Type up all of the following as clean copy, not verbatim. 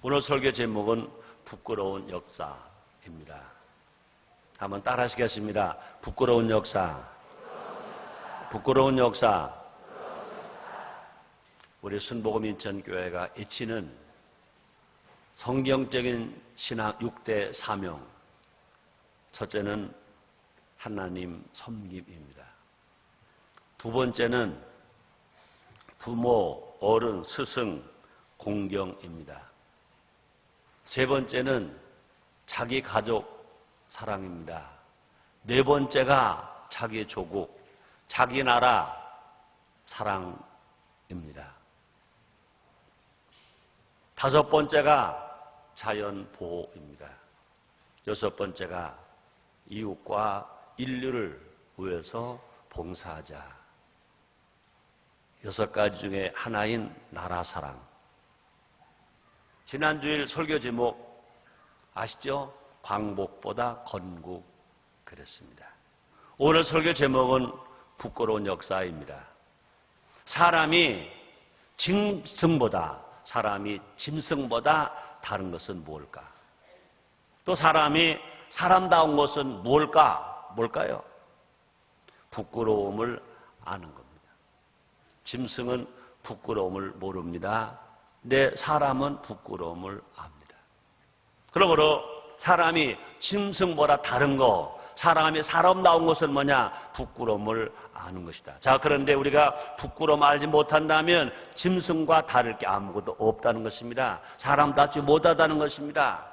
오늘 설교 제목은 부끄러운 역사입니다. 한번 따라 하시겠습니다. 부끄러운 역사. 부끄러운 역사. 우리 순복음 인천교회가 외치는 성경적인 신앙 6대 사명. 첫째는 하나님 섬김입니다. 두 번째는 부모, 어른, 스승, 공경입니다. 세 번째는 자기 가족 사랑입니다. 네 번째가 자기 조국, 자기 나라 사랑입니다. 다섯 번째가 자연 보호입니다. 여섯 번째가 이웃과 인류를 위해서 봉사하자. 여섯 가지 중에 하나인 나라 사랑. 지난주일 설교 제목 아시죠? 광복보다 건국 그랬습니다. 오늘 설교 제목은 부끄러운 역사입니다. 사람이 짐승보다 다른 것은 뭘까? 또 사람이 사람다운 것은 뭘까요? 부끄러움을 아는 겁니다. 짐승은 부끄러움을 모릅니다. 근데 사람은 부끄러움을 압니다. 그러므로 사람이 짐승보다 다른 거, 사람이 사람다운 것은 뭐냐? 부끄러움을 아는 것이다. 자, 그런데 우리가 부끄러움 알지 못한다면 짐승과 다를 게 아무것도 없다는 것입니다. 사람답지 못하다는 것입니다.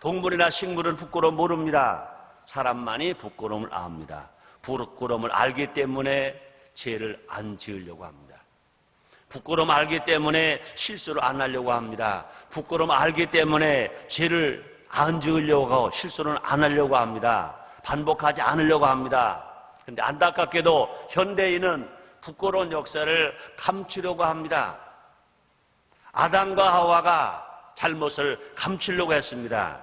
동물이나 식물은 부끄러움 모릅니다. 사람만이 부끄러움을 압니다. 부끄러움을 알기 때문에 죄를 안 지으려고 합니다. 부끄러움 알기 때문에 실수를 안 하려고 합니다. 부끄러움 알기 때문에 죄를 안 지으려고 하고 실수를 안 하려고 합니다. 반복하지 않으려고 합니다. 그런데 안타깝게도 현대인은 부끄러운 역사를 감추려고 합니다. 아담과 하와가 잘못을 감추려고 했습니다.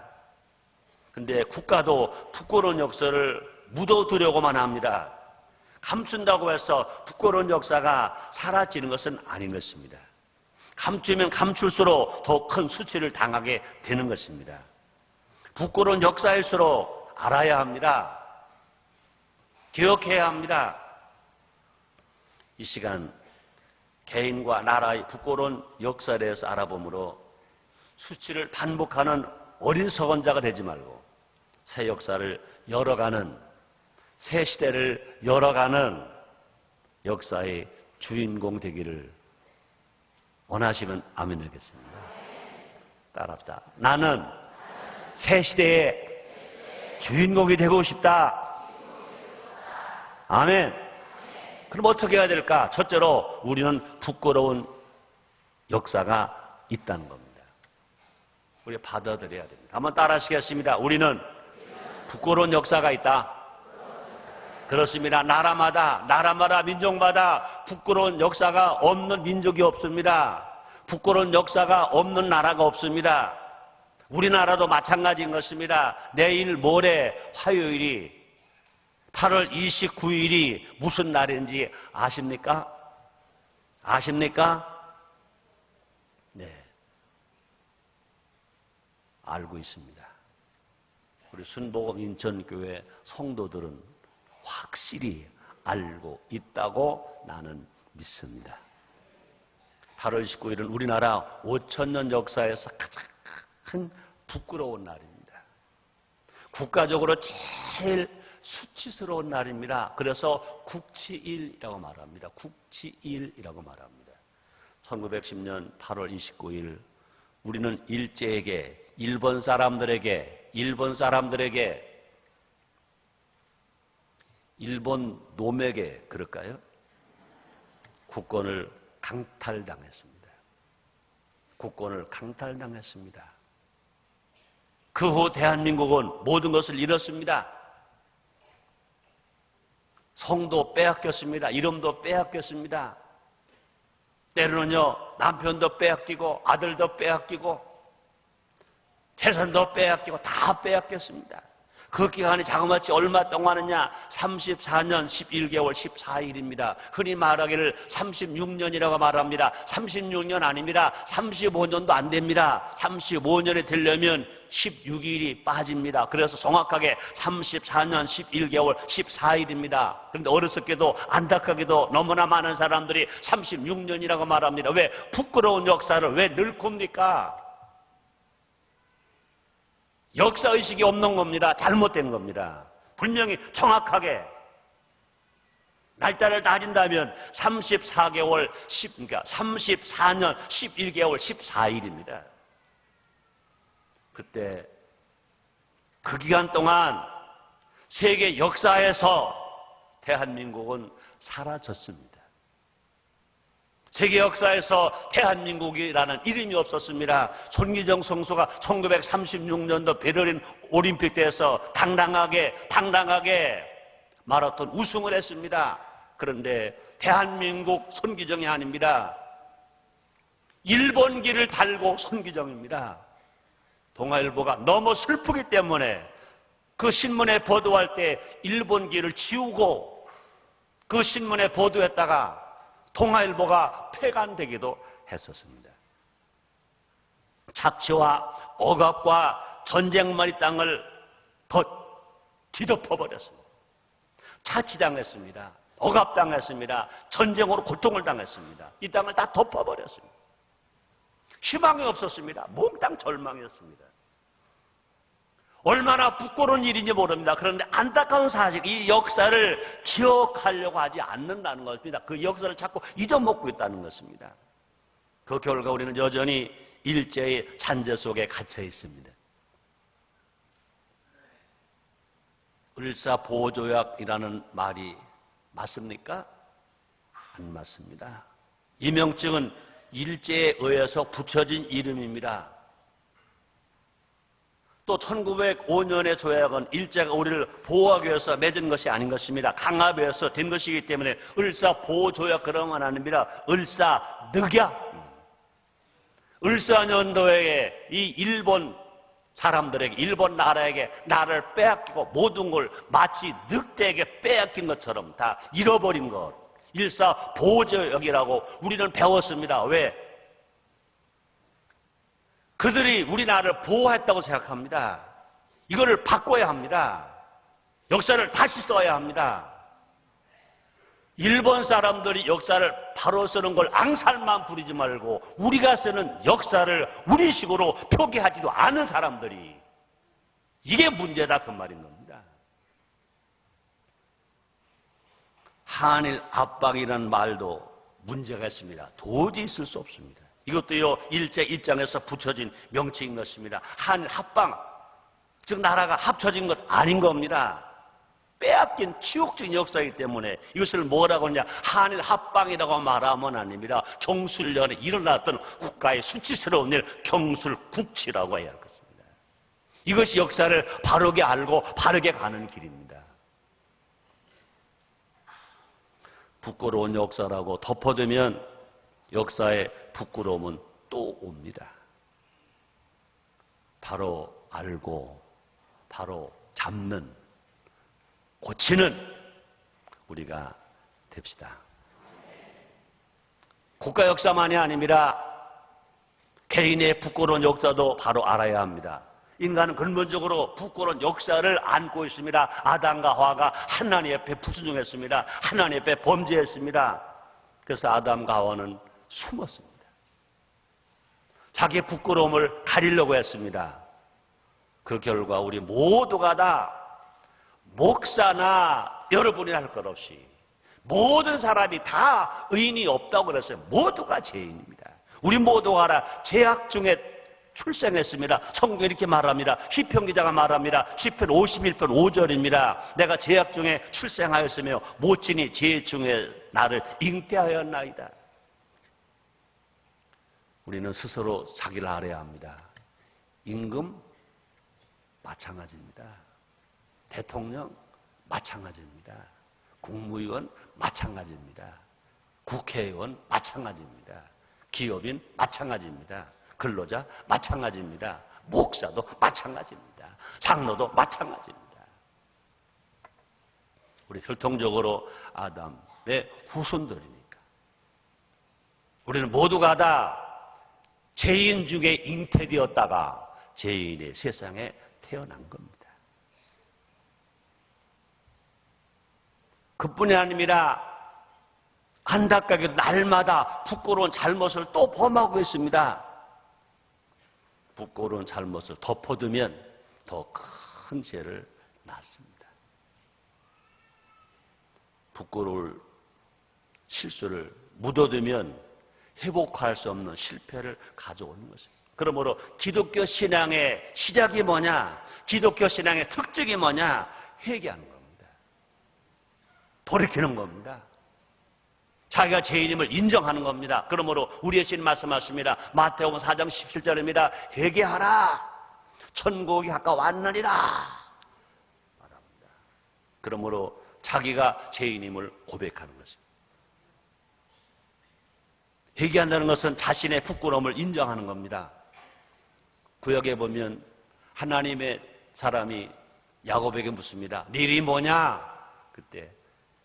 그런데 국가도 부끄러운 역사를 묻어두려고만 합니다. 감춘다고 해서 부끄러운 역사가 사라지는 것은 아닌 것입니다. 감추면 감출수록 더 큰 수치를 당하게 되는 것입니다. 부끄러운 역사일수록 알아야 합니다. 기억해야 합니다. 이 시간 개인과 나라의 부끄러운 역사에 대해서 알아보므로 수치를 반복하는 어리석은 자가 되지 말고 새 역사를 열어가는, 새 시대를 열어가는 역사의 주인공 되기를 원하시면 아멘 하겠습니다. 따라합시다. 나는 새 시대의 주인공이 되고 싶다. 아멘. 그럼 어떻게 해야 될까? 첫째로 우리는 부끄러운 역사가 있다는 겁니다. 우리 받아들여야 됩니다. 한번 따라 하시겠습니다. 우리는 부끄러운 역사가 있다. 그렇습니다. 나라마다 민족마다 부끄러운 역사가 없는 민족이 없습니다. 부끄러운 역사가 없는 나라가 없습니다. 우리나라도 마찬가지인 것입니다. 내일 모레 화요일이 8월 29일이 무슨 날인지 아십니까? 네, 알고 있습니다. 우리 순복음 인천교회 성도들은 확실히 알고 있다고 나는 믿습니다. 8월 29일은 우리나라 5,000년 역사에서 가장 큰 부끄러운 날입니다. 국가적으로 제일 수치스러운 날입니다. 그래서 국치일이라고 말합니다. 국치일이라고 말합니다. 1910년 8월 29일 우리는 일제에게, 일본 사람들에게 일본 놈에게 그럴까요? 국권을 강탈당했습니다. 그 후 대한민국은 모든 것을 잃었습니다. 성도 빼앗겼습니다. 이름도 빼앗겼습니다. 때로는요, 남편도 빼앗기고 아들도 빼앗기고 재산도 빼앗기고 다 빼앗겼습니다. 그 기간이 자그마치 얼마 동안 하느냐? 34년 11개월 14일입니다. 흔히 말하기를 36년이라고 말합니다. 36년 아닙니다. 35년도 안 됩니다. 35년이 되려면 16일이 빠집니다. 그래서 정확하게 34년 11개월 14일입니다. 그런데 어리석게도 안타깝게도 너무나 많은 사람들이 36년이라고 말합니다. 왜? 부끄러운 역사를 왜 늘 겁니까? 역사의식이 없는 겁니다. 잘못된 겁니다. 분명히 정확하게 날짜를 따진다면 34개월 10, 그러니까 34년 11개월 14일입니다. 그때 그 기간 동안 세계 역사에서 대한민국은 사라졌습니다. 세계 역사에서 대한민국이라는 이름이 없었습니다. 손기정 선수가 1936년도 베를린 올림픽 때에서 당당하게 마라톤 우승을 했습니다. 그런데 대한민국 손기정이 아닙니다. 일본기를 달고 손기정입니다. 동아일보가 너무 슬프기 때문에 그 신문에 보도할 때 일본기를 지우고 그 신문에 보도했다가 동아일보가 폐간되기도 했었습니다. 착취와 억압과 전쟁머리 땅을 뒤덮어버렸습니다. 차치당했습니다. 억압당했습니다. 전쟁으로 고통을 당했습니다. 이 땅을 다 덮어버렸습니다. 희망이 없었습니다. 몽땅 절망이었습니다. 얼마나 부끄러운 일인지 모릅니다. 그런데 안타까운 사실, 이 역사를 기억하려고 하지 않는다는 것입니다. 그 역사를 자꾸 잊어먹고 있다는 것입니다. 그 결과 우리는 여전히 일제의 잔재 속에 갇혀 있습니다. 을사보호조약이라는 말이 맞습니까? 안 맞습니다. 이 명칭은 일제에 의해서 붙여진 이름입니다. 또 1905년의 조약은 일제가 우리를 보호하기 위해서 맺은 것이 아닌 것입니다. 강압해서 된 것이기 때문에 을사보호조약 그런 건 아닙니다. 을사늑약. 을사년도에 이 일본 사람들에게, 일본 나라에게 나를 빼앗기고 모든 걸 마치 늑대에게 빼앗긴 것처럼 다 잃어버린 것. 일사보호조약이라고 우리는 배웠습니다. 왜? 그들이 우리나라를 보호했다고 생각합니다. 이거를 바꿔야 합니다. 역사를 다시 써야 합니다. 일본 사람들이 역사를 바로 쓰는 걸 앙살만 부리지 말고 우리가 쓰는 역사를 우리식으로 표기하지도 않은 사람들이, 이게 문제다 그 말인 겁니다. 한일 압박이라는 말도 문제가 있습니다. 도저히 있을 수 없습니다. 이것도요, 일제 입장에서 붙여진 명칭인 것입니다. 한일 합방, 즉 나라가 합쳐진 것 아닌 겁니다. 빼앗긴 치욕적인 역사이기 때문에 이것을 뭐라고 하냐, 한일 합방이라고 말하면 아닙니다. 경술련에 일어났던 국가의 수치스러운 일, 경술국치라고 해야 할 것입니다. 이것이 역사를 바르게 알고 바르게 가는 길입니다. 부끄러운 역사라고 덮어두면 역사의 부끄러움은 또 옵니다. 바로 알고 바로 잡는, 고치는 우리가 됩시다. 국가 역사만이 아닙니다. 개인의 부끄러운 역사도 바로 알아야 합니다. 인간은 근본적으로 부끄러운 역사를 안고 있습니다. 아담과 하와가 하나님 앞에 불순종했습니다. 하나님 앞에 범죄했습니다. 그래서 아담과 하와는 숨었습니다. 자기의 부끄러움을 가리려고 했습니다. 그 결과 우리 모두가 다, 목사나 여러분이 할 것 없이 모든 사람이 다 의인이 없다고 그랬어요. 모두가 죄인입니다. 우리 모두가 다 죄악 중에 출생했습니다. 성경이 이렇게 말합니다. 시편 기자가 말합니다. 시편 51편 5절입니다. 내가 죄악 중에 출생하였으며 못지니 죄 중에 나를 잉태하였나이다. 우리는 스스로 자기를 알아야 합니다. 임금 마찬가지입니다. 대통령 마찬가지입니다. 국무위원 마찬가지입니다. 국회의원 마찬가지입니다. 기업인 마찬가지입니다. 근로자 마찬가지입니다. 목사도 마찬가지입니다. 장로도 마찬가지입니다. 우리 혈통적으로 아담의 후손들이니까. 우리는 모두가 다 죄인 중에 잉태되었다가 죄인의 세상에 태어난 겁니다. 그뿐이 아닙니다. 안타깝게 날마다 부끄러운 잘못을 또 범하고 있습니다. 부끄러운 잘못을 덮어두면 더 큰 죄를 낳습니다. 부끄러울 실수를 묻어두면 회복할 수 없는 실패를 가져오는 것입니다. 그러므로 기독교 신앙의 시작이 뭐냐? 기독교 신앙의 특징이 뭐냐? 회개하는 겁니다. 돌이키는 겁니다. 자기가 죄인임을 인정하는 겁니다. 그러므로 우리의 신 말씀하십니다. 마태복음 4장 17절입니다. 회개하라. 천국이 가까웠느니라 말합니다. 그러므로 자기가 죄인임을 고백하는 것입니다. 회개한다는 것은 자신의 부끄러움을 인정하는 겁니다. 구약에 보면 하나님의 사람이 야곱에게 묻습니다. 네 이름이 뭐냐? 그때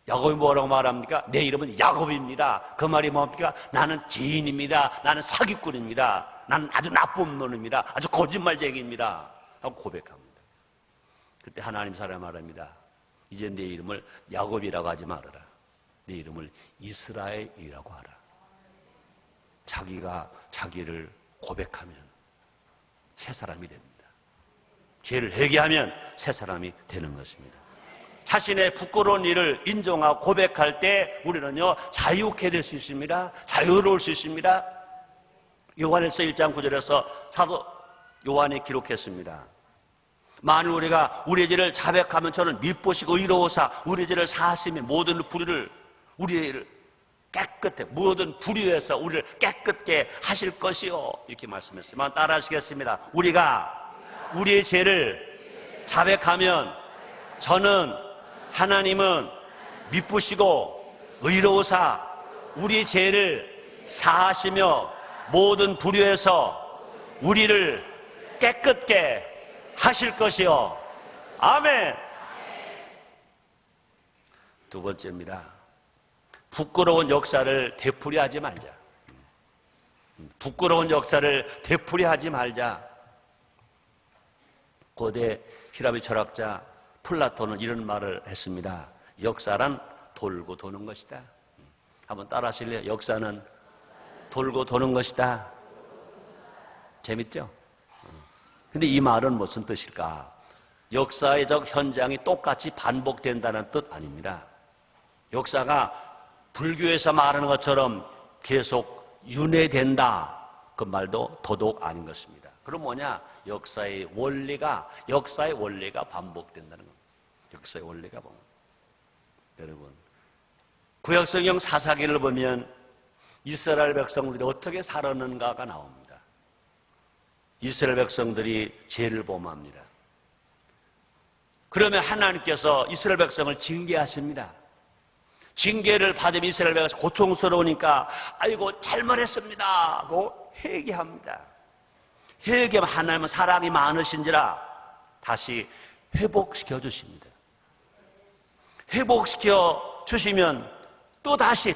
야곱이 뭐라고 말합니까? 내 이름은 야곱입니다. 그 말이 뭡니까? 나는 죄인입니다. 나는 사기꾼입니다. 나는 아주 나쁜 놈입니다. 아주 거짓말쟁이입니다. 하고 고백합니다. 그때 하나님 사람이 말합니다. 이제 내 이름을 야곱이라고 하지 말아라. 내 이름을 이스라엘이라고 하라. 자기가 자기를 고백하면 새 사람이 됩니다. 죄를 회개하면 새 사람이 되는 것입니다. 자신의 부끄러운 일을 인정하고 고백할 때 우리는요 자유케 될 수 있습니다. 자유로울 수 있습니다. 요한일서 1장 9절에서 사도 요한이 기록했습니다. 만일 우리가 우리의 죄를 자백하면 저는 미쁘시고 의로우사 우리의 죄를 사하시며 모든 불의를 우리를 깨끗해 모든 불의에서 우리를 깨끗게 하실 것이요 이렇게 말씀했습니다. 따라 하시겠습니다. 우리가 우리의 죄를 자백하면 저는 하나님은 미쁘시고 의로우사 우리 죄를 사하시며 모든 불의에서 우리를 깨끗게 하실 것이요. 아멘. 두 번째입니다. 부끄러운 역사를 되풀이하지 말자. 부끄러운 역사를 되풀이하지 말자. 고대 히라비 철학자 플라톤은 이런 말을 했습니다. 역사란 돌고 도는 것이다. 한번 따라 하실래요? 역사는 돌고 도는 것이다. 재밌죠? 근데 이 말은 무슨 뜻일까? 역사적 현장이 똑같이 반복된다는 뜻 아닙니다. 역사가 불교에서 말하는 것처럼 계속 윤회된다. 그 말도 도덕 아닌 것입니다. 그럼 뭐냐? 역사의 원리가 반복된다는 겁니다. 역사의 원리가 반복. 여러분, 구약성경 사사기를 보면 이스라엘 백성들이 어떻게 살았는가가 나옵니다. 이스라엘 백성들이 죄를 범합니다. 그러면 하나님께서 이스라엘 백성을 징계하십니다. 징계를 받으면 이스라엘 백성 고통스러우니까 아이고 잘못했습니다 하고 회개합니다. 회개하면 하나님은 사랑이 많으신지라 다시 회복시켜 주십니다. 회복시켜 주시면 또다시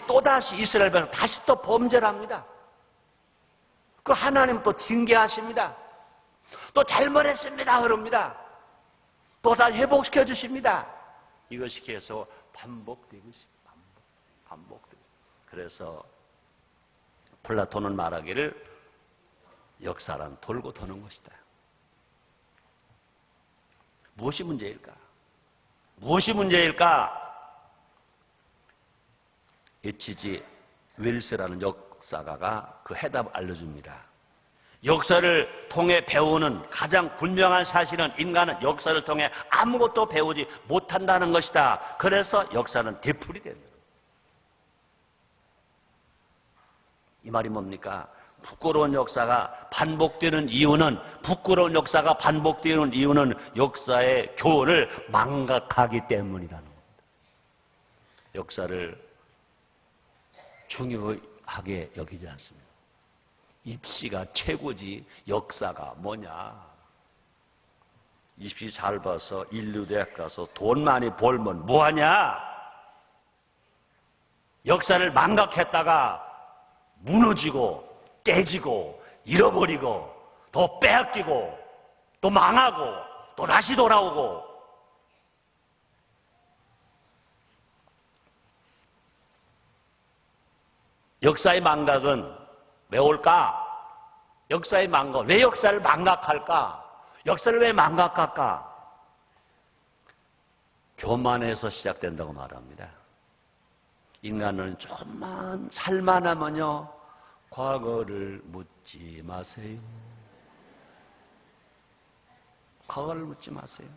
이스라엘 백성 다시 또 범죄를 합니다. 그 하나님 또 징계하십니다. 또 잘못했습니다 그럽니다. 또 다시 회복시켜 주십니다. 이것이 계속 반복되고 있습니다. 반복되고. 그래서 플라톤은 말하기를 역사란 돌고 도는 것이다. 무엇이 문제일까? 무엇이 문제일까? H.G. 웰스라는 역사가가 그 해답을 알려줍니다. 역사를 통해 배우는 가장 분명한 사실은 인간은 역사를 통해 아무것도 배우지 못한다는 것이다. 그래서 역사는 되풀이 된다. 이 말이 뭡니까? 부끄러운 역사가 반복되는 이유는 역사의 교훈을 망각하기 때문이라는 겁니다. 역사를 중요하게 여기지 않습니다. 입시가 최고지 역사가 뭐냐? 입시 잘 봐서 인류대학 가서 돈 많이 벌면 뭐하냐? 역사를 망각했다가 무너지고 깨지고 잃어버리고 또 빼앗기고 또 망하고 또 다시 돌아오고. 역사의 망각은 왜 올까? 역사의 망각. 왜 역사를 망각할까? 역사를 왜 망각할까? 교만에서 시작된다고 말합니다. 인간은 조금만 살만하면요, 과거를 묻지 마세요. 과거를 묻지 마세요.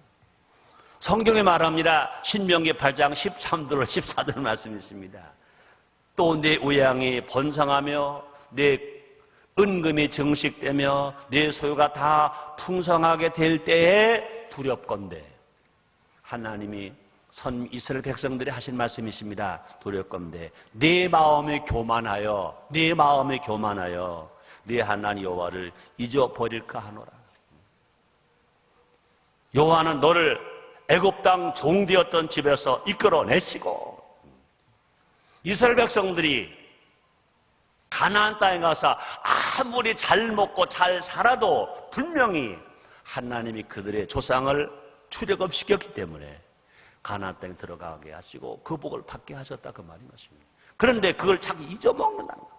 성경에 말합니다. 신명기 8장 13절 14절 말씀이 있습니다. 또 내 우양이 번성하며 내 은금이 증식되며 내 소유가 다 풍성하게 될 때에 두렵건대. 하나님이 이스라엘 백성들이 하신 말씀이십니다. 두렵건대 내 마음이 교만하여 내 하나님 여호와를 잊어버릴까 하노라. 여호와는 너를 애굽 땅 종되었던 집에서 이끌어내시고, 이스라엘 백성들이 가나안 땅에 가서 아무리 잘 먹고 잘 살아도 분명히 하나님이 그들의 조상을 출애굽시켰기 때문에 가나안 땅에 들어가게 하시고 그 복을 받게 하셨다, 그 말인 것입니다. 그런데 그걸 자꾸 잊어먹는다는 거예요.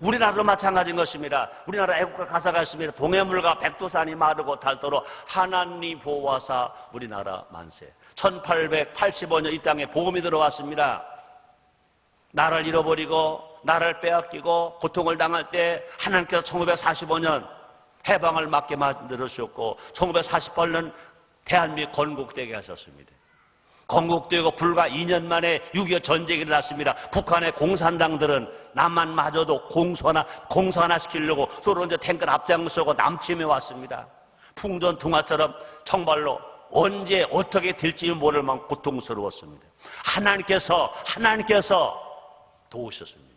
우리나라도 마찬가지인 것입니다. 우리나라 애국가 가사가 있습니다. 동해물과 백두산이 마르고 닳도록 하나님 보호하사 우리나라 만세. 1885년 이 땅에 복음이 들어왔습니다. 나를 잃어버리고 나를 빼앗기고 고통을 당할 때 하나님께서 1945년 해방을 맞게 만들어주셨고 1948년 대한민국 건국되게 하셨습니다. 건국되고 불과 2년 만에 6.25 전쟁이 일어났습니다. 북한의 공산당들은 남한마저도 공산화 시키려고 서로 이제 탱크를 앞장서고 남침해 왔습니다. 풍전등화처럼 정말로 언제 어떻게 될지 모를 만큼 고통스러웠습니다. 하나님께서 도우셨습니다.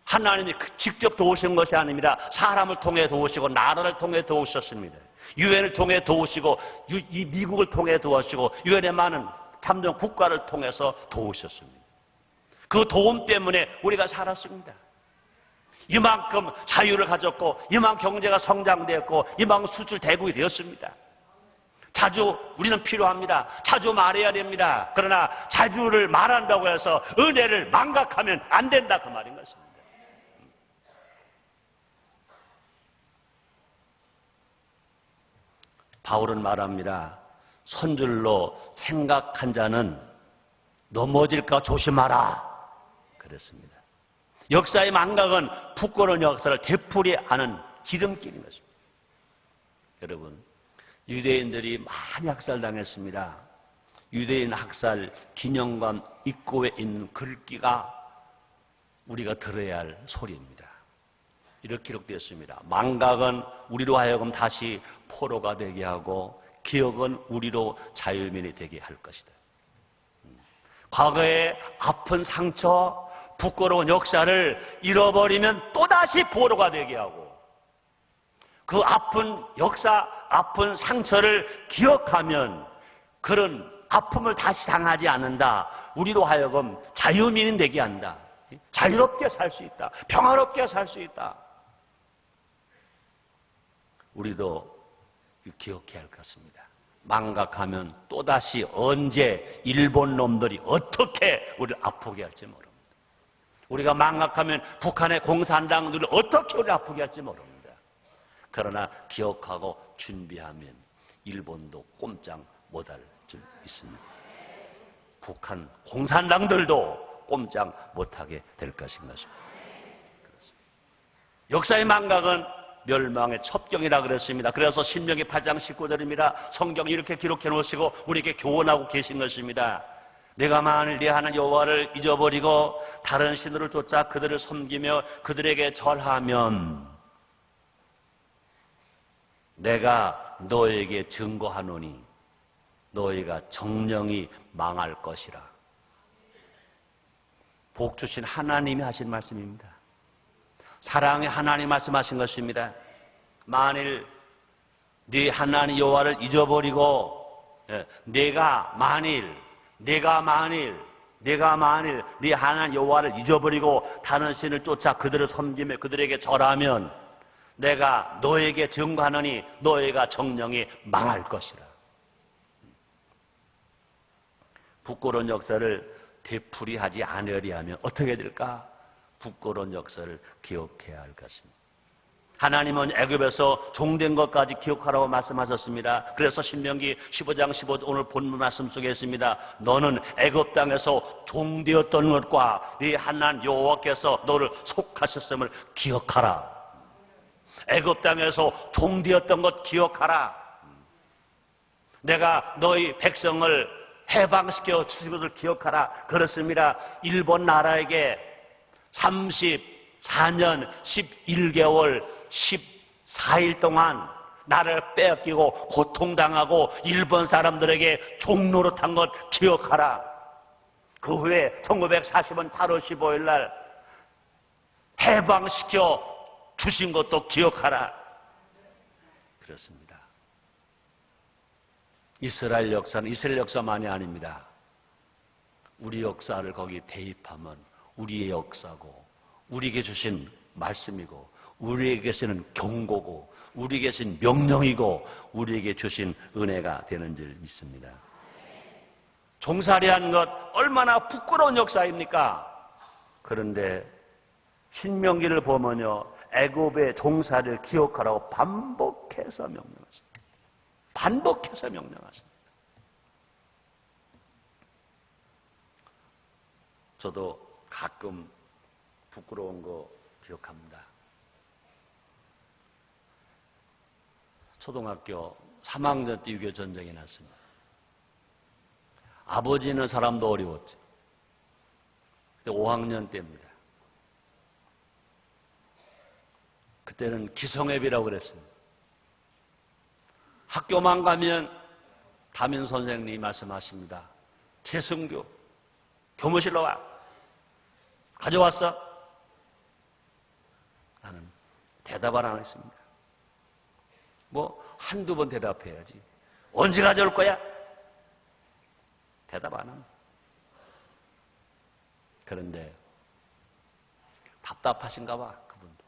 하나님이 직접 도우신 것이 아닙니다. 사람을 통해 도우시고 나라를 통해 도우셨습니다. 유엔을 통해 도우시고 이 미국을 통해 도우시고 유엔의 많은 참전 국가를 통해서 도우셨습니다. 그 도움 때문에 우리가 살았습니다. 이만큼 자유를 가졌고 이만큼 경제가 성장되었고 이만큼 수출대국이 되었습니다. 자주 우리는 필요합니다. 자주 말해야 됩니다. 그러나 자주를 말한다고 해서 은혜를 망각하면 안 된다, 그 말인 것입니다. 바울은 말합니다. 선줄로 생각한 자는 넘어질까 조심하라 그랬습니다. 역사의 망각은 부끄러운 역사를 되풀이하는 지름길인 것입니다. 여러분, 유대인들이 많이 학살당했습니다. 유대인 학살 기념관 입구에 있는 글귀가 우리가 들어야 할 소리입니다. 이렇게 기록되었습니다. 망각은 우리로 하여금 다시 포로가 되게 하고 기억은 우리로 자유민이 되게 할 것이다. 과거의 아픈 상처, 부끄러운 역사를 잃어버리면 또다시 포로가 되게 하고 그 아픈 역사, 아픈 상처를 기억하면 그런 아픔을 다시 당하지 않는다. 우리로 하여금 자유민이 되게 한다. 자유롭게 살 수 있다. 평화롭게 살 수 있다. 우리도 기억해야 할 것 같습니다. 망각하면 또다시 언제 일본 놈들이 어떻게 우리를 아프게 할지 모릅니다. 우리가 망각하면 북한의 공산당들이 어떻게 우리를 아프게 할지 모릅니다. 그러나 기억하고 준비하면 일본도 꼼짝 못할 줄 믿습니다. 북한 공산당들도 꼼짝 못하게 될 것인 것입니다. 역사의 망각은 멸망의 첩경이라 그랬습니다. 그래서 신명기 8장 19절입니다. 성경이 이렇게 기록해 놓으시고 우리에게 교훈하고 계신 것입니다. 내가 만일 네 하나님 여호와를 잊어버리고 다른 신들을 쫓아 그들을 섬기며 그들에게 절하면 내가 너에게 증거하노니 너희가 정령이 망할 것이라. 복 주신 하나님이 하신 말씀입니다. 사랑의 하나님 말씀하신 것입니다. 만일 네 하나님 여호와를 잊어버리고 내가 만일 네 하나님 여호와를 잊어버리고 다른 신을 쫓아 그들을 섬기며 그들에게 절하면 내가 너에게 증거하노니 너희가 정령이 망할 것이라. 부끄러운 역사를 되풀이하지 않으려 하면 어떻게 될까? 부끄러운 역사를 기억해야 할 것입니다. 하나님은 애굽에서 종된 것까지 기억하라고 말씀하셨습니다. 그래서 신명기 15장 15절 오늘 본문 말씀 속에 있습니다. 너는 애굽 땅에서 종되었던 것과 네 하나님 여호와께서 너를 속하셨음을 기억하라. 애굽 땅에서 종되었던 것 기억하라. 내가 너희 백성을 해방시켜 주신 것을 기억하라. 그렇습니다. 일본 나라에게 34년 11개월 14일 동안 나를 빼앗기고 고통당하고 일본 사람들에게 종노릇한 것 기억하라. 그 후에 1940년 8월 15일 날 해방시켜 주신 것도 기억하라. 그렇습니다. 이스라엘 역사는 이스라엘 역사만이 아닙니다. 우리 역사를 거기 대입하면 우리의 역사고 우리에게 주신 말씀이고 우리에게 주신 경고고 우리에게 주신 명령이고 우리에게 주신 은혜가 되는 줄 믿습니다. 종살이한 것 얼마나 부끄러운 역사입니까? 그런데 신명기를 보면요, 애굽의 종살이를 기억하라고 반복해서 명령하십니다. 반복해서 명령하십니다. 저도 가끔 부끄러운 거 기억합니다. 초등학교 3학년 때 6.25 전쟁이 났습니다. 아버지 있는 사람도 어려웠죠. 그때 5학년 때입니다. 그때는 기성회비라고 그랬습니다. 학교만 가면 담임 선생님이 말씀하십니다. 최승규, 교무실로 와. 가져왔어? 나는 대답을 안 했습니다. 한두 번 대답해야지. 언제 가져올 거야? 대답 안 합니다. 그런데 답답하신가 봐, 그분도.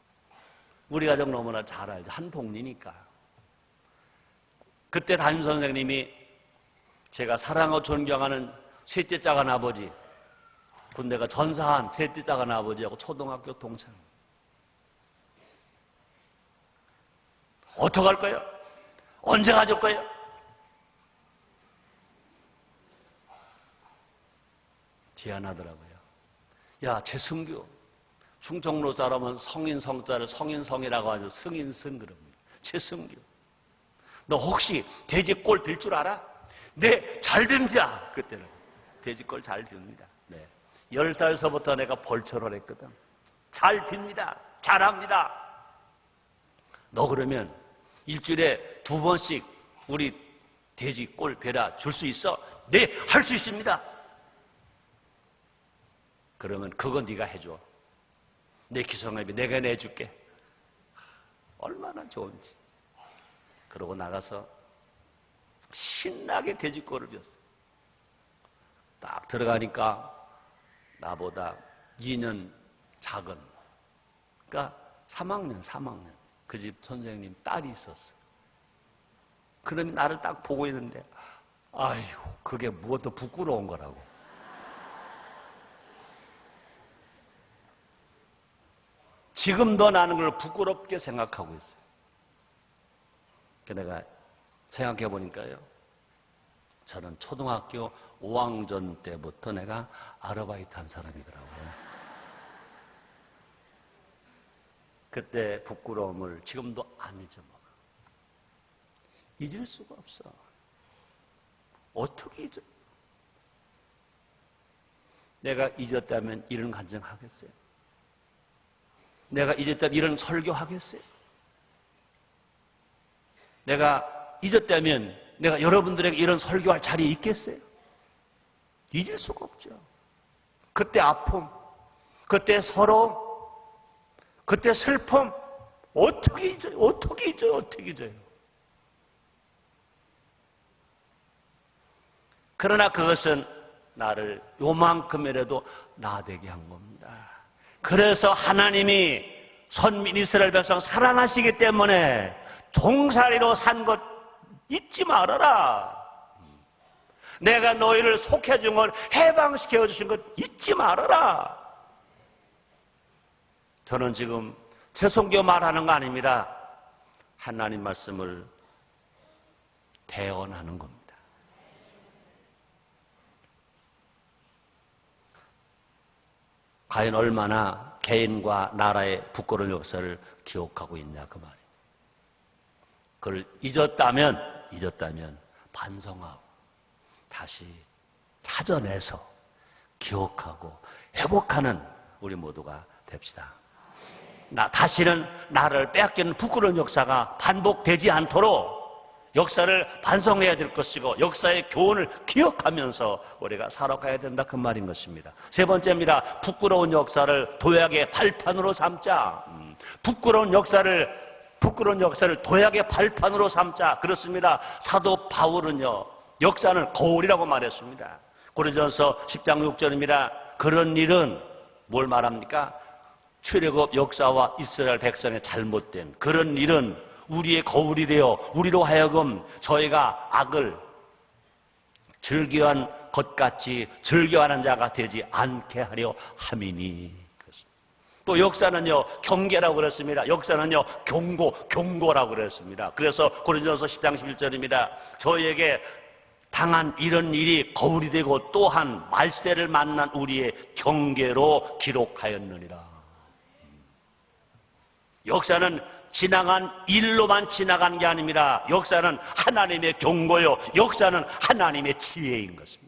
우리 가정 너무나 잘 알죠. 한 동리니까. 그때 담임 선생님이 제가 사랑하고 존경하는 셋째 작은 아버지, 군대가 전사한 셋째 작은 아버지하고 초등학교 동창. 어떡할 거예요? 언제 가져올 거예요? 제안하더라고요. 야, 최승규, 충청로 사람은 성인 성자를 성인성이라고 하죠. 성인성 그럽니다. 최승규, 너 혹시 돼지꼴 빌 줄 알아? 네, 잘 듭니다. 그때는 돼지꼴 잘 빕니다. 네. 10살서부터 내가 벌초를 했거든. 잘 빕니다. 잘합니다. 너 그러면 일주일에 2번씩 우리 돼지꼴 베라 줄 수 있어? 네, 할 수 있습니다. 그러면 그거 네가 해줘. 내 기성회비 내가 내줄게. 얼마나 좋은지. 그러고 나가서 신나게 돼지꼴을 줬어. 딱 들어가니까 나보다 2년 작은, 그러니까 3학년 그 집 선생님 딸이 있었어. 그러니 나를 딱 보고 있는데, 아이고, 그게 무엇도 부끄러운 거라고. 지금도 나는 걸 부끄럽게 생각하고 있어요. 내가 생각해 보니까요, 저는 초등학교 5학년 때부터 내가 아르바이트 한 사람이더라고요. 그때 부끄러움을 지금도 안 잊어먹어. 잊을 수가 없어. 어떻게 잊어? 내가 잊었다면 이런 간증하겠어요? 내가 잊었다면 이런 설교하겠어요? 내가 잊었다면 내가 여러분들에게 이런 설교할 자리에 있겠어요? 잊을 수가 없죠. 그때 아픔, 그때 서러움, 그때 슬픔, 어떻게 잊어요? 어떻게 잊어요? 어떻게 잊어요? 그러나 그것은 나를 요만큼이라도 나되게 한 겁니다. 그래서 하나님이 선민 이스라엘 백성 사랑하시기 때문에 종살이로 산 것 잊지 말아라. 내가 너희를 속해준 걸 해방시켜 주신 것 잊지 말아라. 저는 지금 제 성교 말하는 거 아닙니다. 하나님 말씀을 대언하는 겁니다. 과연 얼마나 개인과 나라의 부끄러운 역사를 기억하고 있냐 그 말이에요. 그걸 잊었다면 반성하고 다시 찾아내서 기억하고 회복하는 우리 모두가 됩시다. 다시는 나를 빼앗기는 부끄러운 역사가 반복되지 않도록 역사를 반성해야 될 것이고 역사의 교훈을 기억하면서 우리가 살아가야 된다 그 말인 것입니다. 세 번째입니다. 부끄러운 역사를 도약의 발판으로 삼자. 부끄러운 역사를 도약의 발판으로 삼자. 그렇습니다. 사도 바울은요 역사는 거울이라고 말했습니다. 고린도전서 10장 6절입니다. 그런 일은 뭘 말합니까? 출애굽 역사와 이스라엘 백성의 잘못된 그런 일은 우리의 거울이 되어 우리로 하여금 저희가 악을 즐겨한 것같이 즐겨하는 자가 되지 않게 하려 함이니. 또 역사는요 경계라고 그랬습니다. 역사는요 경고라고 그랬습니다. 그래서 고린도전서 10장 11절입니다. 저희에게 당한 이런 일이 거울이 되고 또한 말세를 만난 우리의 경계로 기록하였느니라. 역사는 지나간 일로만 지나간 게 아닙니다. 역사는 하나님의 경고요. 역사는 하나님의 지혜인 것입니다.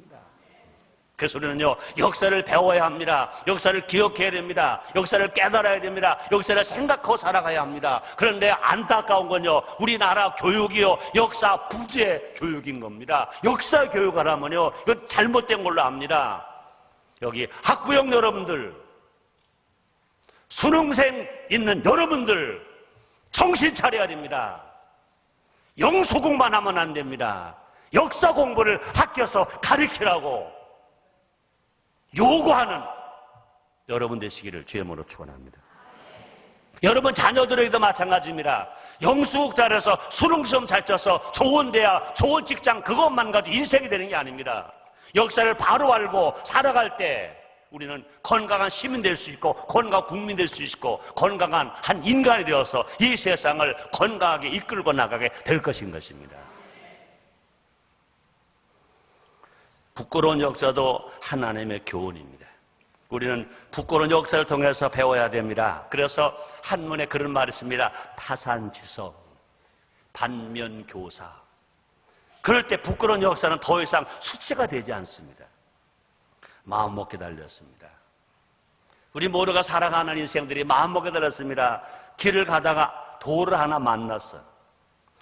그래서 우리는요 역사를 배워야 합니다. 역사를 기억해야 됩니다. 역사를 깨달아야 됩니다. 역사를 생각하고 살아가야 합니다. 그런데 안타까운 건요 우리나라 교육이요 역사 부재 교육인 겁니다. 역사 교육을 하면요 이건 잘못된 걸로 압니다. 여기 학부형 여러분들, 수능생 있는 여러분들 정신 차려야 됩니다. 영수 공부만 하면 안 됩니다. 역사 공부를 학교에서 가르치라고 요구하는 여러분 되시기를 주의 이름으로 축원합니다. 여러분 자녀들에게도 마찬가지입니다. 영수국 잘해서 수능시험 잘 쳐서 좋은 대학, 좋은 직장 그것만 가지고 인생이 되는 게 아닙니다. 역사를 바로 알고 살아갈 때 우리는 건강한 시민 될 수 있고 건강한 국민 될 수 있고 건강한 한 인간이 되어서 이 세상을 건강하게 이끌고 나가게 될 것인 것입니다. 부끄러운 역사도 하나님의 교훈입니다. 우리는 부끄러운 역사를 통해서 배워야 됩니다. 그래서 한문에 그런 말이 있습니다. 타산지석, 반면교사. 그럴 때 부끄러운 역사는 더 이상 수치가 되지 않습니다. 마음먹게 달렸습니다. 우리 모두가 살아가는 인생들이 마음먹게 달렸습니다. 길을 가다가 돌을 하나 만났어요.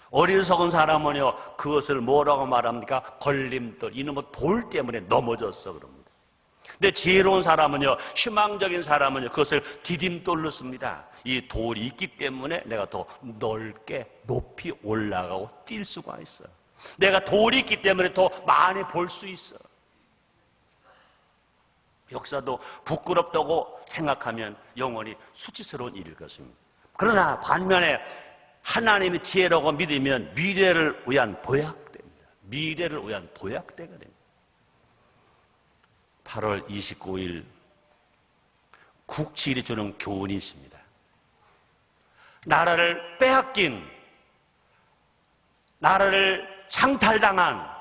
어리석은 사람은요 그것을 뭐라고 말합니까? 걸림돌, 이놈의 돌 때문에 넘어졌어 그럽니다. 근데 지혜로운 사람은요, 희망적인 사람은요 그것을 디딤돌로 씁니다. 이 돌이 있기 때문에 내가 더 넓게 높이 올라가고 뛸 수가 있어요. 내가 돌이 있기 때문에 더 많이 볼 수 있어. 역사도 부끄럽다고 생각하면 영원히 수치스러운 일일 것입니다. 그러나 반면에 하나님의 지혜라고 믿으면 미래를 위한 도약됩니다. 미래를 위한 도약대가 됩니다. 8월 29일 국치일이 주는 교훈이 있습니다. 나라를 빼앗긴, 나라를 창탈당한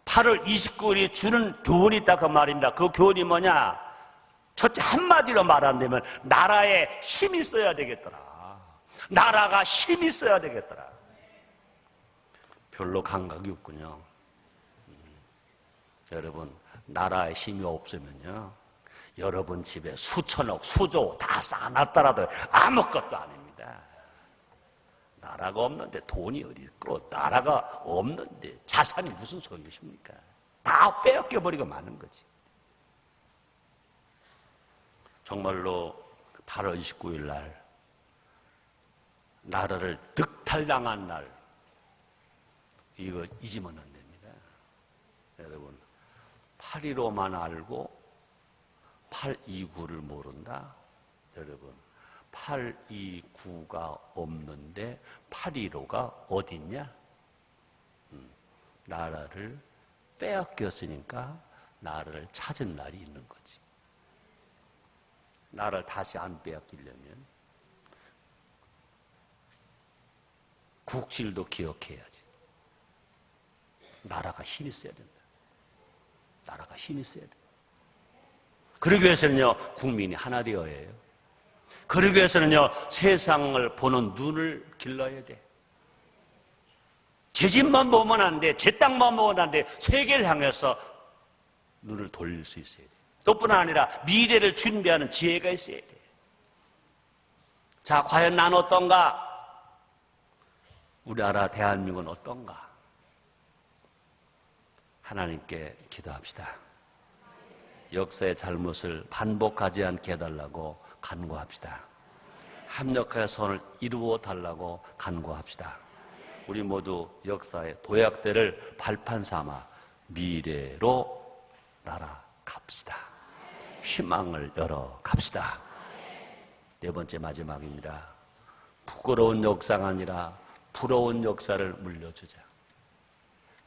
8월 29일이 주는 교훈이 있다 그 말입니다. 그 교훈이 뭐냐? 첫째 한마디로 말한다면 나라에 힘이 있어야 되겠더라. 나라가 힘이 있어야 되겠더라. 별로 감각이 없군요. 여러분, 나라에 힘이 없으면요 여러분 집에 수천억, 수조 다 쌓아놨더라도 아무것도 아닙니다. 나라가 없는데 돈이 어디 있고, 나라가 없는데 자산이 무슨 소용이십니까? 다 빼앗겨버리고 마는 거지. 정말로 8월 29일 날 나라를 득탈당한 날, 이거 잊으면 안 됩니다. 여러분, 815만 알고 829를 모른다? 여러분, 829가 없는데 815가 어딨냐? 나라를 빼앗겼으니까 나라를 찾은 날이 있는 거지. 나라를 다시 안 빼앗기려면 국질도 기억해야지. 나라가 힘이 세야 된다. 나라가 힘이 세야 된다. 그러기 위해서는요, 국민이 하나 되어야 해요. 그러기 위해서는요, 세상을 보는 눈을 길러야 돼. 제 집만 보면 안 돼. 제 땅만 보면 안 돼. 세계를 향해서 눈을 돌릴 수 있어야 돼. 또뿐 아니라 미래를 준비하는 지혜가 있어야 돼. 자, 과연 난 어떤가? 우리나라 대한민국은 어떤가? 하나님께 기도합시다. 역사의 잘못을 반복하지 않게 해달라고 간구합시다. 합력하여 선을 이루어 달라고 간구합시다. 우리 모두 역사의 도약대를 발판 삼아 미래로 날아갑시다. 희망을 열어 갑시다. 네 번째 마지막입니다. 부끄러운 역사가 아니라 부러운 역사를 물려주자.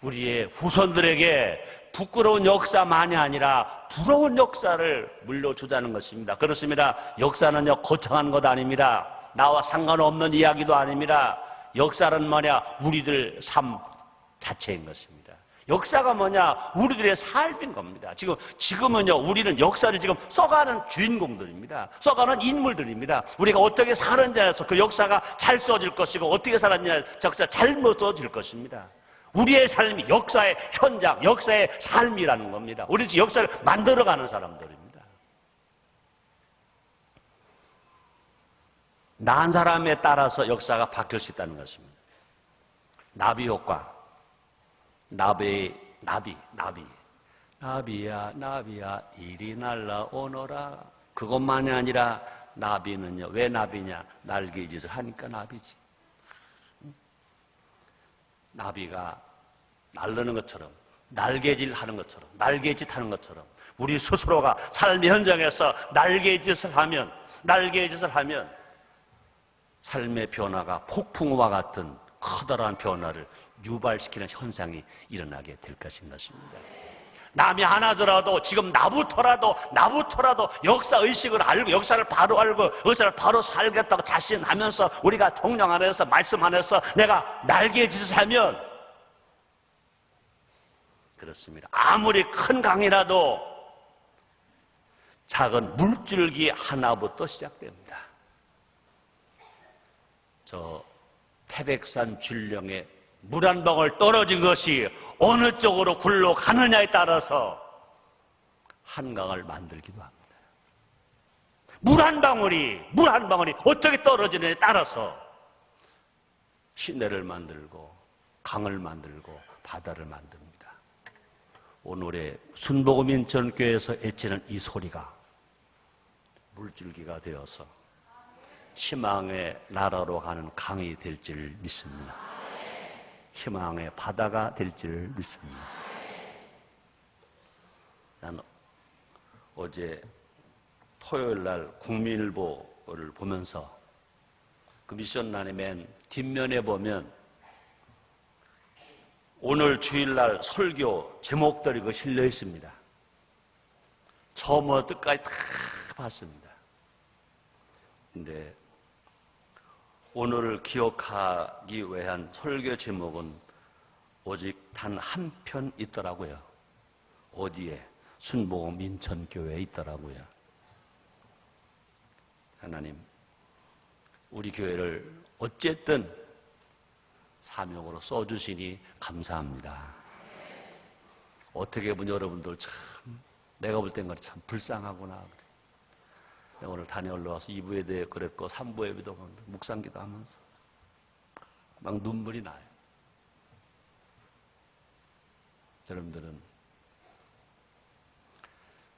우리의 후손들에게 부끄러운 역사만이 아니라 부러운 역사를 물려주자는 것입니다. 그렇습니다. 역사는요, 거창한 것 아닙니다. 나와 상관없는 이야기도 아닙니다. 역사는 뭐냐? 우리들 삶 자체인 것입니다. 역사가 뭐냐? 우리들의 삶인 겁니다. 지금은요, 우리는 역사를 지금 써가는 주인공들입니다. 써가는 인물들입니다. 우리가 어떻게 살았냐에서 그 역사가 잘 써질 것이고, 어떻게 살았냐, 역사 잘못 써질 것입니다. 우리의 삶이 역사의 현장, 역사의 삶이라는 겁니다. 우리 지금 역사를 만들어가는 사람들입니다. 난 사람에 따라서 역사가 바뀔 수 있다는 것입니다. 나비 효과. 나비야 이리 날라오너라. 그것만이 아니라 나비는요, 왜 나비냐? 날개짓을 하니까 나비지. 나비가 날르는 것처럼, 날개짓 하는 것처럼 우리 스스로가 삶의 현장에서 날개짓을 하면 삶의 변화가 폭풍과 같은 커다란 변화를 유발시키는 현상이 일어나게 될 것입니다. 남이 안 하더라도 지금 나부터라도 역사의식을 알고 역사를 바로 알고 역사를 바로 살겠다고 자신하면서 우리가 종령 안에서 말씀 안에서 내가 날개짓을 하면 그렇습니다. 아무리 큰 강이라도 작은 물줄기 하나부터 시작됩니다. 저 태백산 줄령에 물 한 방울 떨어진 것이 어느 쪽으로 굴러가느냐에 따라서 한강을 만들기도 합니다. 물 한 방울이 어떻게 떨어지느냐에 따라서 시내를 만들고 강을 만들고 바다를 만듭니다. 오늘의 순복음 인천교회에서 애치는 이 소리가 물줄기가 되어서 희망의 나라로 가는 강이 될 줄 믿습니다. 희망의 바다가 될 줄 믿습니다. 나는 어제 토요일 날 국민일보를 보면서 그 미션란의 맨 뒷면에 보면 오늘 주일날 설교 제목들이 그 실려 있습니다. 처음부터 끝까지 다 봤습니다. 근데 오늘을 기억하기 위한 설교 제목은 오직 단 한 편 있더라고요. 어디에? 순복음 인천교회에 있더라고요. 하나님, 우리 교회를 어쨌든 사명으로 써주시니 감사합니다. 어떻게 보면 여러분들 참 내가 볼 땐 참 불쌍하구나. 내가 오늘 단에 올라와서 2부에 대해 그랬고 3부에 비도 묵상기도 하면서 막 눈물이 나요. 여러분들은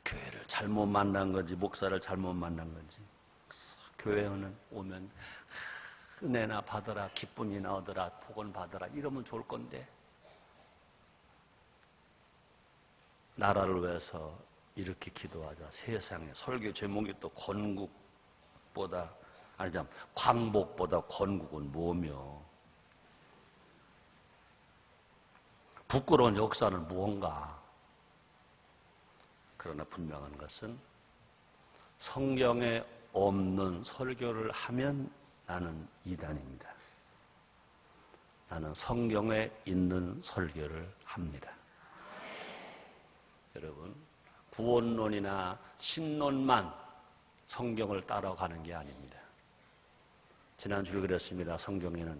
교회를 잘못 만난 건지 목사를 잘못 만난 건지 교회에 오면 은혜나 받아라, 기쁨이나 얻어라, 복은 받아라 이러면 좋을 건데 나라를 위해서 이렇게 기도하자. 세상에 설교 제목이 또 건국보다 아니죠, 광복보다 건국은 뭐며, 부끄러운 역사는 무언가. 그러나 분명한 것은 성경에 없는 설교를 하면 나는 이단입니다. 나는 성경에 있는 설교를 합니다. 여러분, 구원론이나 신론만 성경을 따라가는 게 아닙니다. 지난주에 그랬습니다. 성경에는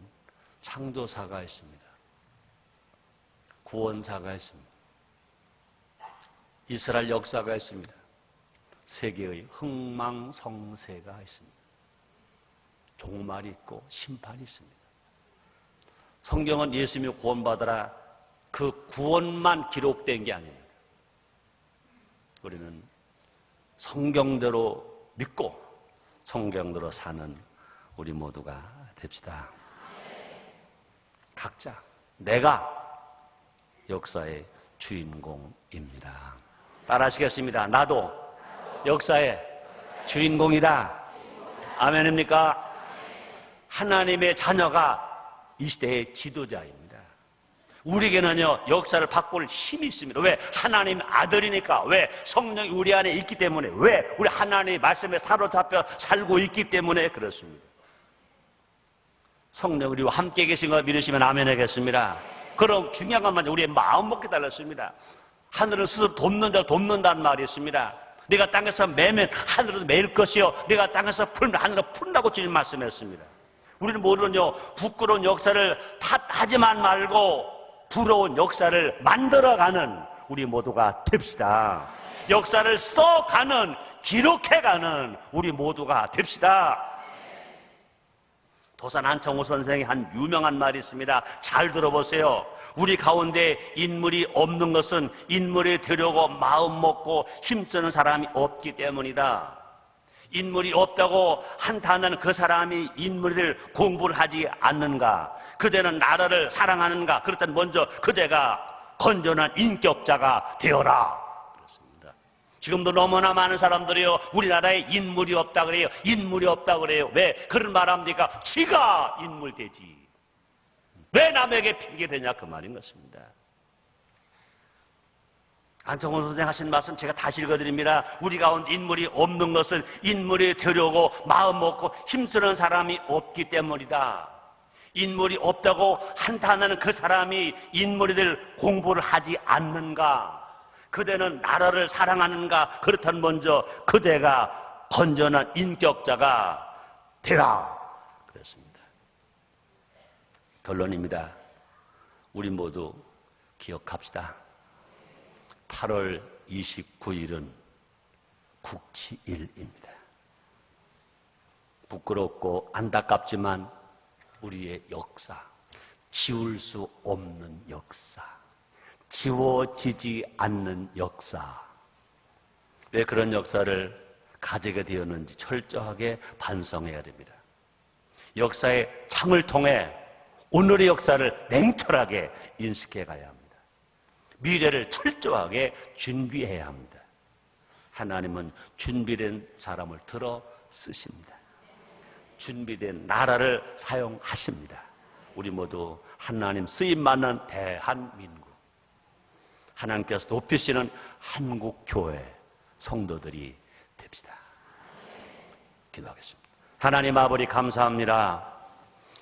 창조사가 있습니다. 구원사가 있습니다. 이스라엘 역사가 있습니다. 세계의 흥망성쇠가 있습니다. 종말이 있고 심판이 있습니다. 성경은 예수님이 구원받으라, 그 구원만 기록된 게 아닙니다. 우리는 성경대로 믿고 성경대로 사는 우리 모두가 됩시다. 각자 내가 역사의 주인공입니다. 따라하시겠습니다. 나도 역사의 주인공이다. 아멘입니까? 하나님의 자녀가 이 시대의 지도자입니다. 우리에게는요, 역사를 바꿀 힘이 있습니다. 왜? 하나님 아들이니까. 왜? 성령이 우리 안에 있기 때문에. 왜? 우리 하나님의 말씀에 사로잡혀 살고 있기 때문에 그렇습니다. 성령 우리와 함께 계신 걸 믿으시면 아멘 하겠습니다. 그럼 중요한 것만 우리의 마음 먹기 달렸습니다. 하늘은 스스로 돕는다는 말이 있습니다. 네가 땅에서 매면 하늘은 매일 것이요, 네가 땅에서 풀면 하늘은 푼다고 주님 말씀했습니다. 우리는 모르는요, 부끄러운 역사를 탓하지만 말고 부러운 역사를 만들어가는 우리 모두가 됩시다. 역사를 써가는, 기록해가는 우리 모두가 됩시다. 도산 안창호 선생의 한 유명한 말이 있습니다. 잘 들어보세요. 우리 가운데 인물이 없는 것은 인물이 되려고 마음 먹고 힘쓰는 사람이 없기 때문이다. 인물이 없다고 한탄하는 그 사람이 인물이 될 공부를 하지 않는가? 그대는 나라를 사랑하는가? 그렇다면 먼저 그대가 건전한 인격자가 되어라. 그렇습니다. 지금도 너무나 많은 사람들이요, 우리나라에 인물이 없다 그래요. 인물이 없다 그래요. 왜 그런 말 합니까? 지가 인물 되지. 왜 남에게 핑계 대냐, 그 말인 것입니다. 안창호 선생 하신 말씀 제가 다시 읽어드립니다. 우리 가운데 인물이 없는 것은 인물이 되려고 마음 먹고 힘쓰는 사람이 없기 때문이다. 인물이 없다고 한탄하는 그 사람이 인물이 될 공부를 하지 않는가? 그대는 나라를 사랑하는가? 그렇다면 먼저 그대가 건전한 인격자가 되라. 그랬습니다. 결론입니다. 우리 모두 기억합시다. 8월 29일은 국치일입니다. 부끄럽고 안타깝지만 우리의 역사, 지울 수 없는 역사, 지워지지 않는 역사, 왜 그런 역사를 가지게 되었는지 철저하게 반성해야 됩니다. 역사의 창을 통해 오늘의 역사를 냉철하게 인식해 가야 합니다. 미래를 철저하게 준비해야 합니다. 하나님은 준비된 사람을 들어 쓰십니다. 준비된 나라를 사용하십니다. 우리 모두 하나님 쓰임받는 대한민국, 하나님께서 높이시는 한국교회 성도들이 됩시다. 기도하겠습니다. 하나님 아버지 감사합니다.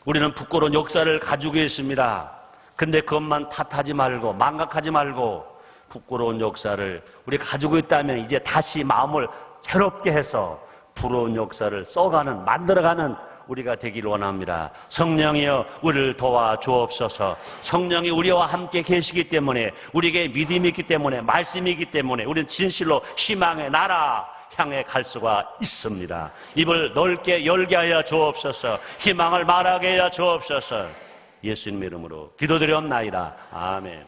우리는 부끄러운 역사를 가지고 있습니다. 근데 그것만 탓하지 말고 망각하지 말고 부끄러운 역사를 우리 가지고 있다면 이제 다시 마음을 새롭게 해서 부러운 역사를 써가는, 만들어가는 우리가 되기를 원합니다. 성령이여 우리를 도와주옵소서. 성령이 우리와 함께 계시기 때문에, 우리에게 믿음이 있기 때문에, 말씀이 있기 때문에 우리는 진실로 희망의 나라 향해 갈 수가 있습니다. 입을 넓게 열게 하여 주옵소서. 희망을 말하게 하여 주옵소서. 예수님의 이름으로 기도드렸나이다. 아멘.